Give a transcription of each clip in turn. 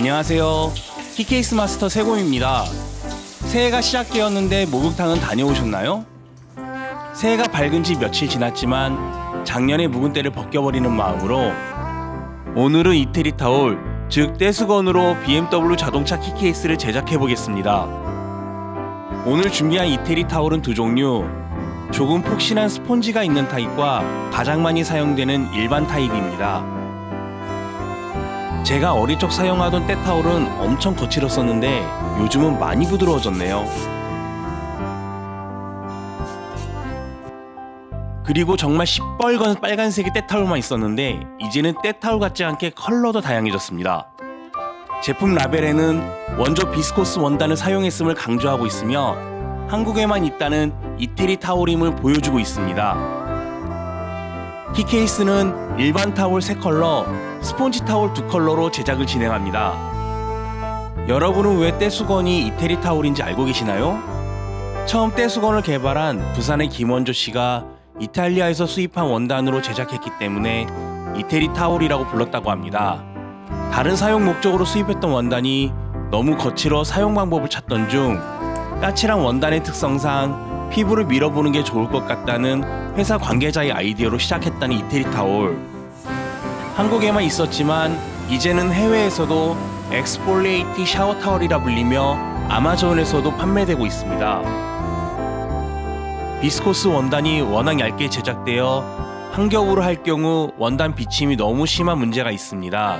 안녕하세요. 키케이스 마스터 세곰입니다. 새해가 시작되었는데 목욕탕은 다녀오셨나요? 새해가 밝은 지 며칠 지났지만 작년의 묵은 때를 벗겨버리는 마음으로 오늘은 이태리 타올, 즉 떼수건으로 BMW 자동차 키케이스를 제작해 보겠습니다. 오늘 준비한 이태리 타올은 두 종류, 조금 폭신한 스폰지가 있는 타입과 가장 많이 사용되는 일반 타입입니다. 제가 어릴 적 사용하던 때타올은 엄청 거칠었었는데 요즘은 많이 부드러워졌네요. 그리고 정말 시뻘건 빨간색의 때타올만 있었는데 이제는 때타올 같지 않게 컬러도 다양해졌습니다. 제품 라벨에는 원조 비스코스 원단을 사용했음을 강조하고 있으며 한국에만 있다는 이태리 타올임을 보여주고 있습니다. 키케이스는 일반 타올 3컬러, 스폰지 타올 2컬러로 제작을 진행합니다. 여러분은 왜 떼수건이 이태리 타올인지 알고 계시나요? 처음 떼수건을 개발한 부산의 김원조 씨가 이탈리아에서 수입한 원단으로 제작했기 때문에 이태리 타올이라고 불렀다고 합니다. 다른 사용 목적으로 수입했던 원단이 너무 거칠어 사용 방법을 찾던 중 까칠한 원단의 특성상 피부를 밀어보는 게 좋을 것 같다는 회사 관계자의 아이디어로 시작했다는 이태리 타올. 한국에만 있었지만 이제는 해외에서도 엑스폴리에이트 샤워 타월이라 불리며 아마존에서도 판매되고 있습니다. 비스코스 원단이 워낙 얇게 제작되어 한 겹으로 할 경우 원단 비침이 너무 심한 문제가 있습니다.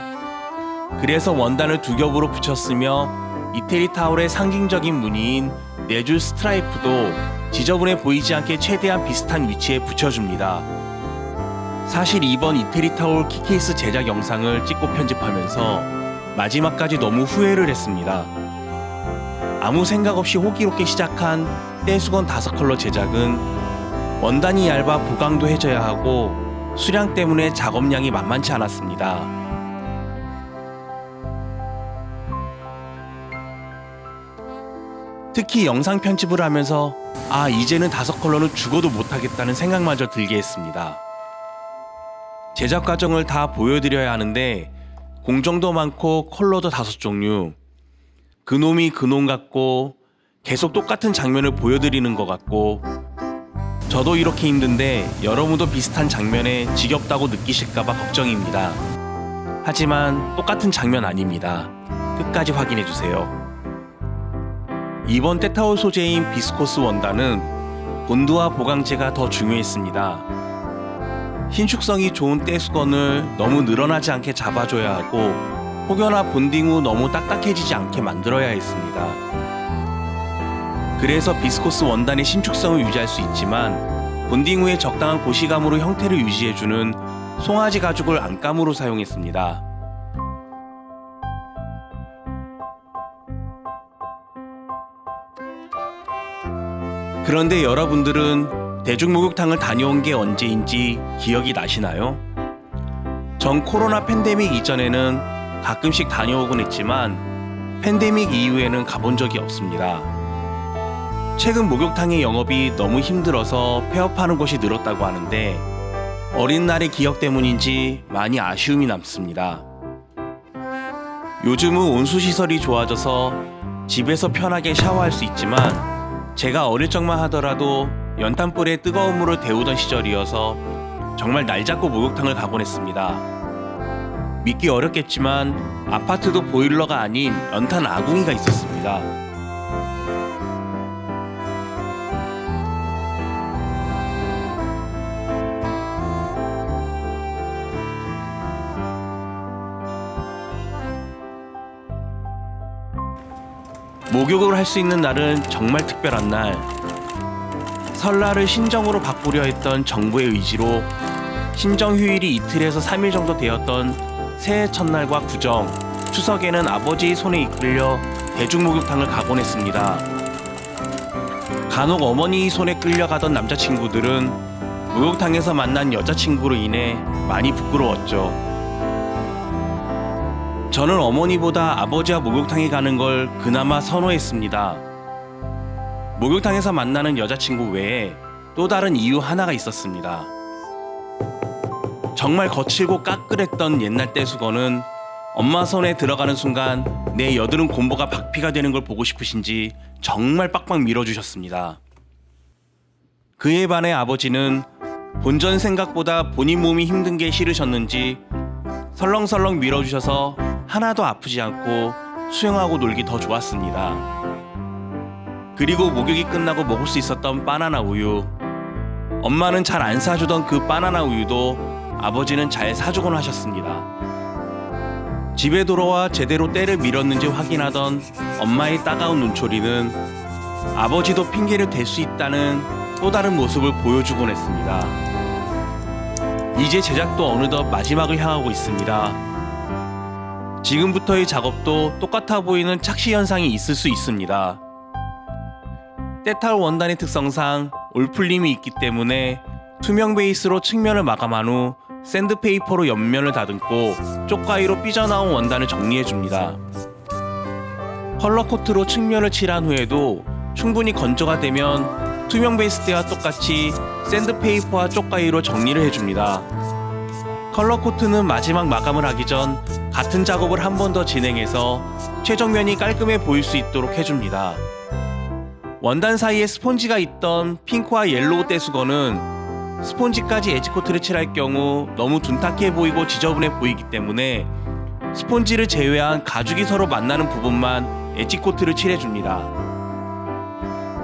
그래서 원단을 2겹으로 붙였으며 이태리 타올의 상징적인 무늬인 4줄 스트라이프도 지저분해 보이지 않게 최대한 비슷한 위치에 붙여줍니다. 사실 이번 이태리 타올 키케이스 제작 영상을 찍고 편집하면서 마지막까지 너무 후회를 했습니다. 아무 생각 없이 호기롭게 시작한 떼수건 5컬러 제작은 원단이 얇아 보강도 해줘야 하고 수량 때문에 작업량이 만만치 않았습니다. 특히 영상 편집을 하면서 이제는 5컬러는 죽어도 못하겠다는 생각마저 들게 했습니다. 제작 과정을 다 보여드려야 하는데 공정도 많고 컬러도 5종류, 그놈이 그놈 같고 계속 똑같은 장면을 보여드리는 것 같고 저도 이렇게 힘든데 여러분도 비슷한 장면에 지겹다고 느끼실까봐 걱정입니다. 하지만 똑같은 장면 아닙니다. 끝까지 확인해주세요. 이번 때타올 소재인 비스코스 원단은 본드와 보강제가 더 중요했습니다. 신축성이 좋은 떼수건을 너무 늘어나지 않게 잡아줘야 하고 혹여나 본딩 후 너무 딱딱해지지 않게 만들어야 했습니다. 그래서 비스코스 원단의 신축성을 유지할 수 있지만 본딩 후에 적당한 고시감으로 형태를 유지해주는 송아지 가죽을 안감으로 사용했습니다. 그런데 여러분들은 대중목욕탕을 다녀온 게 언제인지 기억이 나시나요? 전 코로나 팬데믹 이전에는 가끔씩 다녀오곤 했지만 팬데믹 이후에는 가본 적이 없습니다. 최근 목욕탕의 영업이 너무 힘들어서 폐업하는 곳이 늘었다고 하는데 어린 날의 기억 때문인지 많이 아쉬움이 남습니다. 요즘은 온수시설이 좋아져서 집에서 편하게 샤워할 수 있지만 제가 어릴 적만 하더라도 연탄불에 뜨거운 물을 데우던 시절이어서 정말 날 잡고 목욕탕을 가곤 했습니다. 믿기 어렵겠지만 아파트도 보일러가 아닌 연탄 아궁이가 있었습니다. 목욕을 할 수 있는 날은 정말 특별한 날. 설날을 신정으로 바꾸려 했던 정부의 의지로 신정 휴일이 이틀에서 3일 정도 되었던 새해 첫날과 구정, 추석에는 아버지의 손에 이끌려 대중목욕탕을 가곤 했습니다. 간혹 어머니의 손에 끌려가던 남자친구들은 목욕탕에서 만난 여자친구로 인해 많이 부끄러웠죠. 저는 어머니보다 아버지와 목욕탕에 가는 걸 그나마 선호했습니다. 목욕탕에서 만나는 여자친구 외에 또 다른 이유 하나가 있었습니다. 정말 거칠고 까끌했던 옛날 떼수건은 엄마 손에 들어가는 순간 내 여드름 곰보가 박피가 되는 걸 보고 싶으신지 정말 빡빡 밀어주셨습니다. 그에 반해 아버지는 본전 생각보다 본인 몸이 힘든 게 싫으셨는지 설렁설렁 밀어주셔서 하나도 아프지 않고 수영하고 놀기 더 좋았습니다. 그리고 목욕이 끝나고 먹을 수 있었던 바나나 우유, 엄마는 잘 안 사주던 그 바나나 우유도 아버지는 잘 사주곤 하셨습니다. 집에 돌아와 제대로 때를 밀었는지 확인하던 엄마의 따가운 눈초리는 아버지도 핑계를 댈 수 있다는 또 다른 모습을 보여주곤 했습니다. 이제 제작도 어느덧 마지막을 향하고 있습니다. 지금부터의 작업도 똑같아 보이는 착시 현상이 있을 수 있습니다. 때타올 원단의 특성상 올풀림이 있기 때문에 투명 베이스로 측면을 마감한 후 샌드페이퍼로 옆면을 다듬고 쪽가위로 삐져나온 원단을 정리해줍니다. 컬러코트로 측면을 칠한 후에도 충분히 건조가 되면 투명 베이스 때와 똑같이 샌드페이퍼와 쪽가위로 정리를 해줍니다. 컬러코트는 마지막 마감을 하기 전 같은 작업을 한 번 더 진행해서 최종면이 깔끔해 보일 수 있도록 해줍니다. 원단 사이에 스폰지가 있던 핑크와 옐로우 떼수건은 스폰지까지 에지코트를 칠할 경우 너무 둔탁해 보이고 지저분해 보이기 때문에 스폰지를 제외한 가죽이 서로 만나는 부분만 에지코트를 칠해줍니다.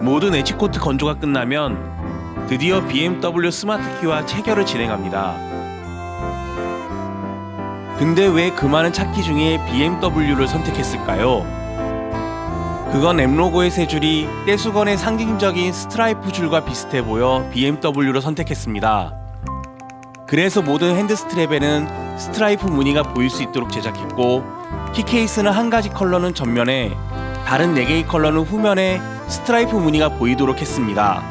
모든 에지코트 건조가 끝나면 드디어 BMW 스마트 키와 체결을 진행합니다. 근데 왜 그 많은 차키 중에 BMW를 선택했을까요? 그건 M로고의 세 줄이 떼수건의 상징적인 스트라이프 줄과 비슷해 보여 BMW로 선택했습니다. 그래서 모든 핸드 스트랩에는 스트라이프 무늬가 보일 수 있도록 제작했고, 키 케이스는 한 가지 컬러는 전면에, 다른 4개의 컬러는 후면에 스트라이프 무늬가 보이도록 했습니다.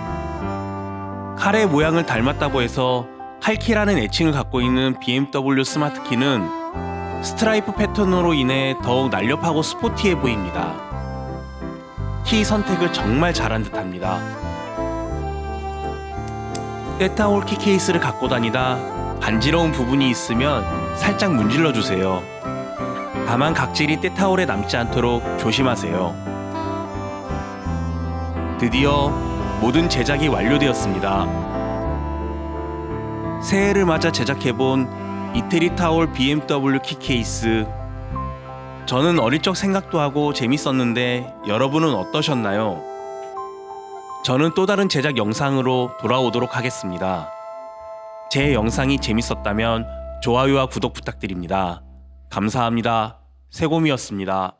칼의 모양을 닮았다고 해서 칼키라는 애칭을 갖고 있는 BMW 스마트 키는 스트라이프 패턴으로 인해 더욱 날렵하고 스포티해 보입니다. 키 선택을 정말 잘한 듯합니다. 때타올 키 케이스를 갖고 다니다 간지러운 부분이 있으면 살짝 문질러 주세요. 다만 각질이 때타올에 남지 않도록 조심하세요. 드디어 모든 제작이 완료되었습니다. 새해를 맞아 제작해본 이태리 타올 BMW 키 케이스. 저는 어릴 적 생각도 하고 재밌었는데 여러분은 어떠셨나요? 저는 또 다른 제작 영상으로 돌아오도록 하겠습니다. 제 영상이 재밌었다면 좋아요와 구독 부탁드립니다. 감사합니다. 세곰이었습니다.